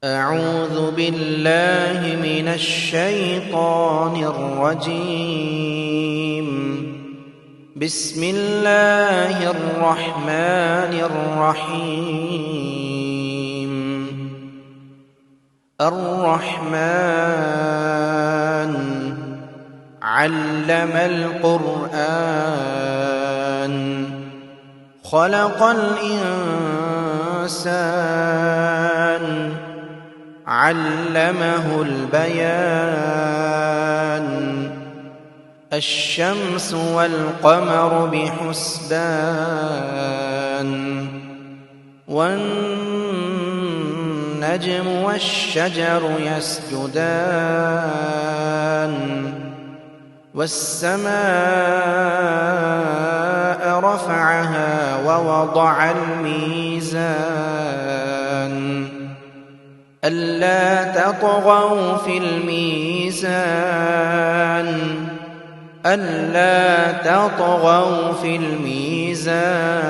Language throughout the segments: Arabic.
أعوذ بالله من الشيطان الرجيم. بسم الله الرحمن الرحيم. الرحمن علم القرآن خلق الإنسان علمه البيان. الشمس والقمر بحسبان والنجم والشجر يسجدان والسماء رفعها ووضع الميزان ألا تطغوا في الميزان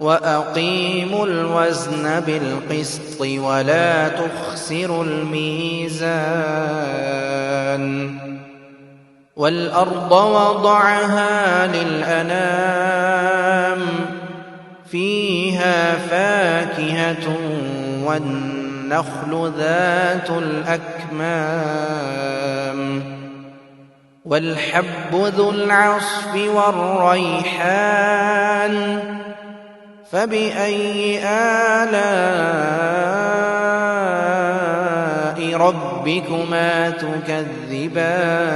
وأقيموا الوزن بالقسط ولا تخسروا الميزان. والأرض وضعها للأنام فيها فاكهة والنخل ذات الأكمام والحب ذو العصف والريحان. فبأي آلاء ربكما تكذبان.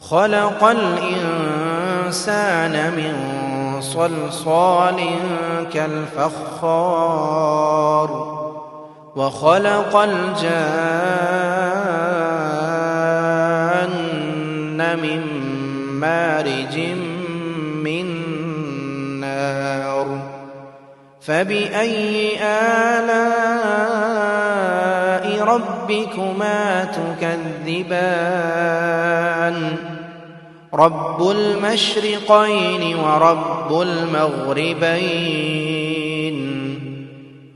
خلق الإنسان من صلصال كالفخار وخلق الجان من مارج من نار. فبأي آلاء ربكما تكذبان. رب المشرقين ورب المغربين.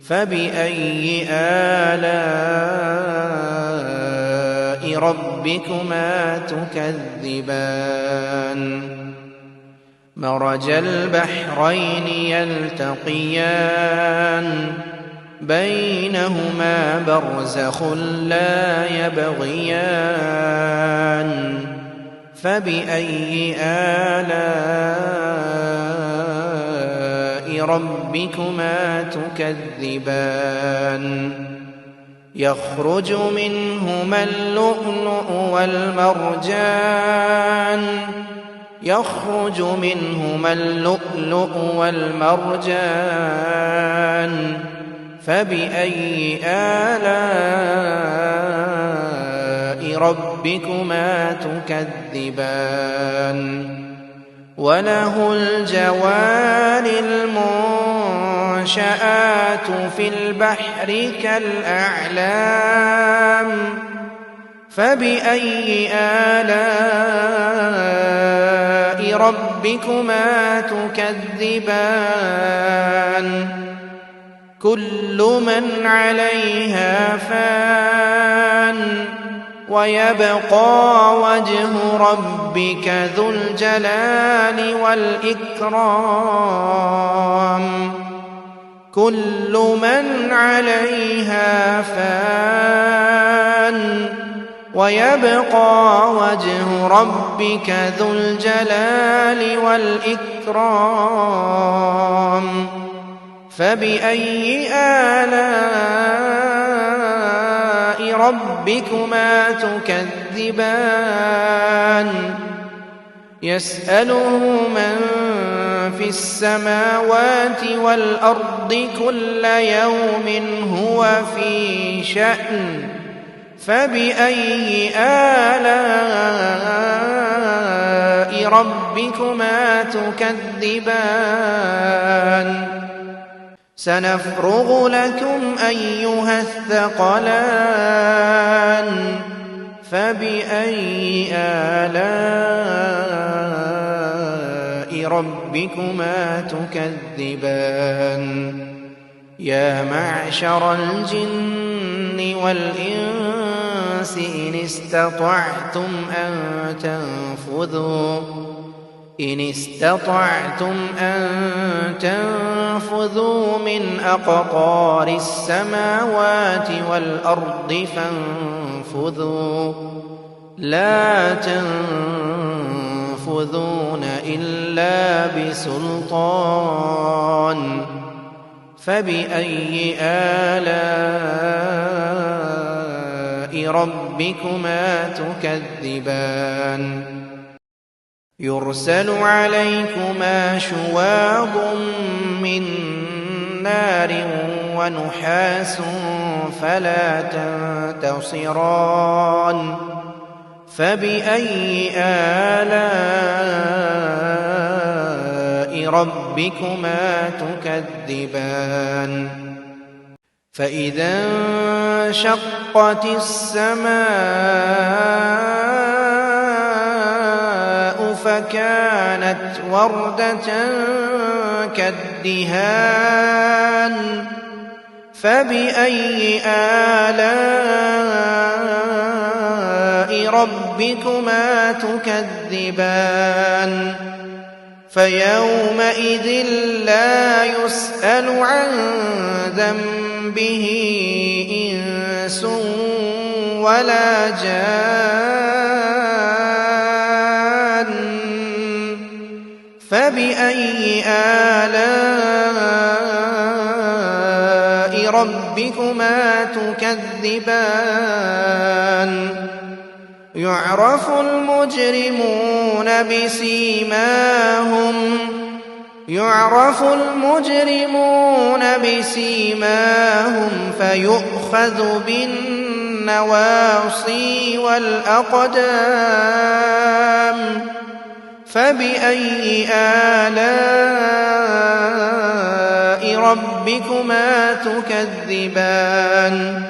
فبأي آلاء ربكما تكذبان. مرج البحرين يلتقيان بينهما برزخ لا يبغيان. فبأي آلاء ربكما تكذبان. يخرج منهما اللؤلؤ والمرجان. فبأي آلاء ربكما تكذبان. وله الجوار المنشآت في البحر كالأعلام. فبأي آلاء ربكما تكذبان. كل من عليها فان ويبقى وجه ربك ذو الجلال والإكرام. كل من عليها فان ويبقى وجه ربك ذو الجلال والإكرام. فبأي آلاء ربكما تكذبان. يسأله من في السماوات والأرض كل يوم هو في شأن. فبأي آلاء ربكما تكذبان. سنفرغ لكم أيها الثقلان. فبأي آلاء ربكما تكذبان يا معشر الجن والإنس إن استطعتم أن تنفذوا من أقطار السماوات والأرض فانفذوا لا تنفذون إلا بسلطان فبأي آلاء ربكما تكذبان يرسل عليكما شواظ من نار ونحاس فلا تنتصران فبأي آلاء ربكما تكذبان فإذا انشقت السماء فكانت وردة كالدهان فبأي آلاء ربكما تكذبان فيومئذ لا يسأل عن ذنبه إنس ولا جان فبأي آلاء ربكما تكذبان يعرف المجرمون بسيماهم فيؤخذ بالنواصي والأقدام فبأي آلاء ربكما تكذبان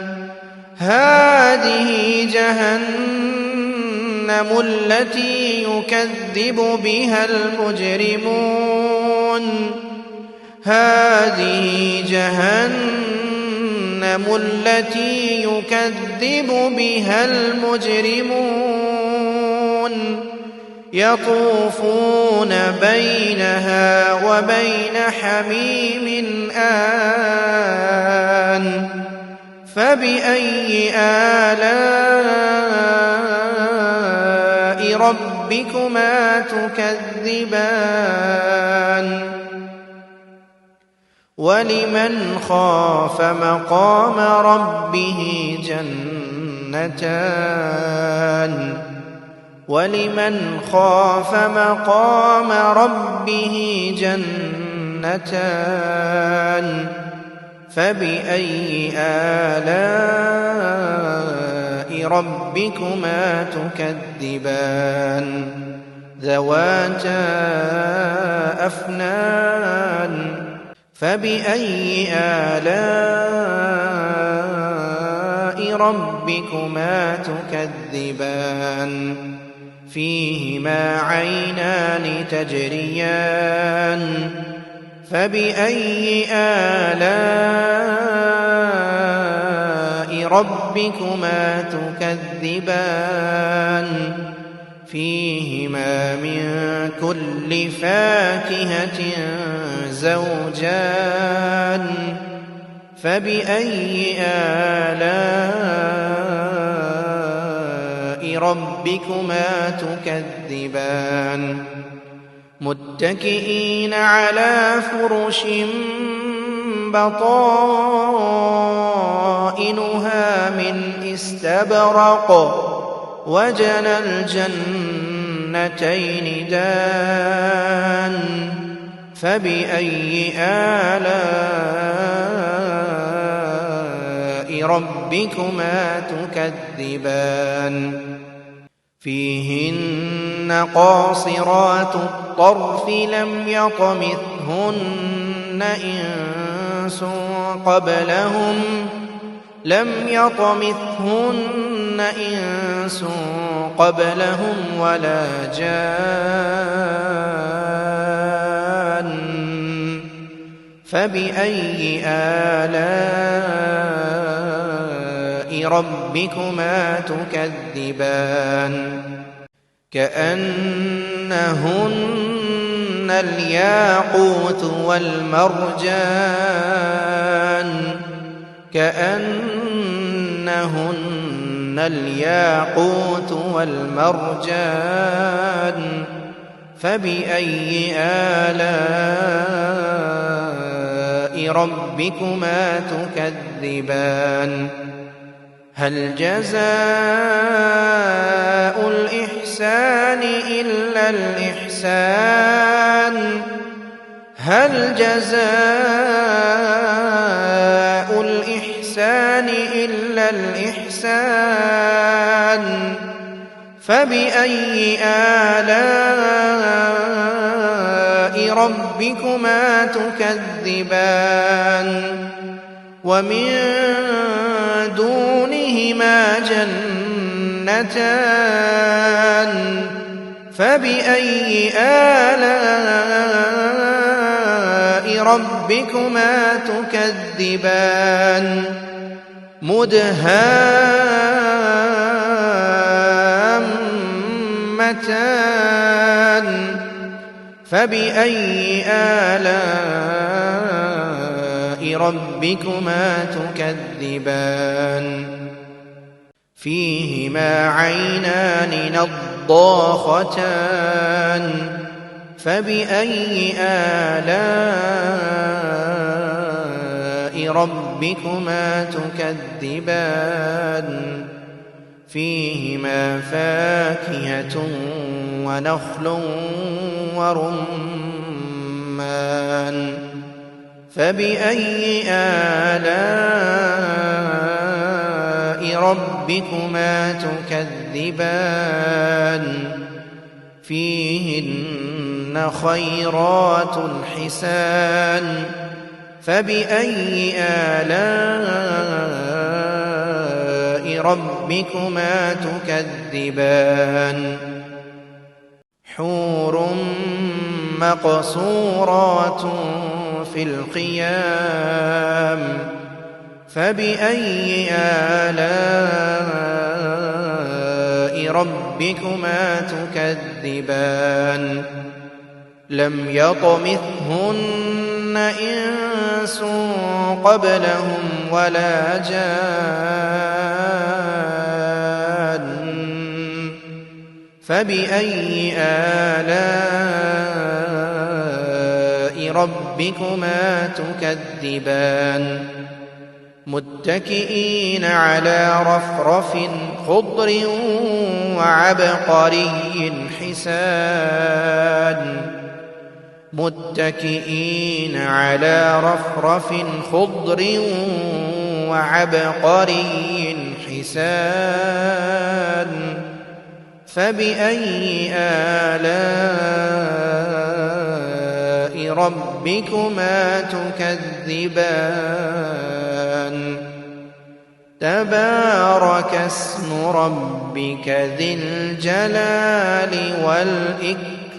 هذه جهنم التي يكذب بها المجرمون يطوفون بينها وبين حميم آن فبأي آلاء ربكما تكذبان ولمن خاف مقام ربه جنتان فبأي آلاء ربكما تكذبان ذواتا أفنان فبأي آلاء ربكما تكذبان فيهما عينان تجريان فبأي آلاء ربكما تكذبان فيهما من كل فاكهة زوجان فبأي آلاء ربكما تكذبان متكئين على فرش بطائنها من استبرق وجنى الجنتين دان فبأي آلاء ربكما تكذبان فيهن قاصرات الطرف لم يطمثهن إنس قبلهم ولا جان فبأي آلاء ربكما تكذبان كأنهن الياقوت والمرجان كأنهن الياقوت والمرجان فبأي آلاء ربكما تكذبان هل جزاء الإحسان إلا الإحسان هل جزاء الإحسان إلا الإحسان فبأي آلاء ربكما تكذبان ومن دونهما جنتان فبأي آلاء ربكما تكذبان مدهامتان فبأي آلاء ربكما تكذبان فيهما عينان نضاختان فبأي آلاء ربكما تكذبان فيهما فاكهة ونخل ورمان فبأي آلاء ربكما تكذبان فيهن خيرات حسان فبأي آلاء ربكما تكذبان حور مقصورات في الخيام فبأي آلاء ربكما تكذبان لم يطمثهن إنس قبلهم ولا جان فبأي آلاء ربكما تكذبان متكئين على رفرف خضر وعبقري حسان متكئين على رفرف خضر وعبقري حسان فبأي آلاء ربكما تكذبان تبارك اسم ربك ذي الجلال والإكرام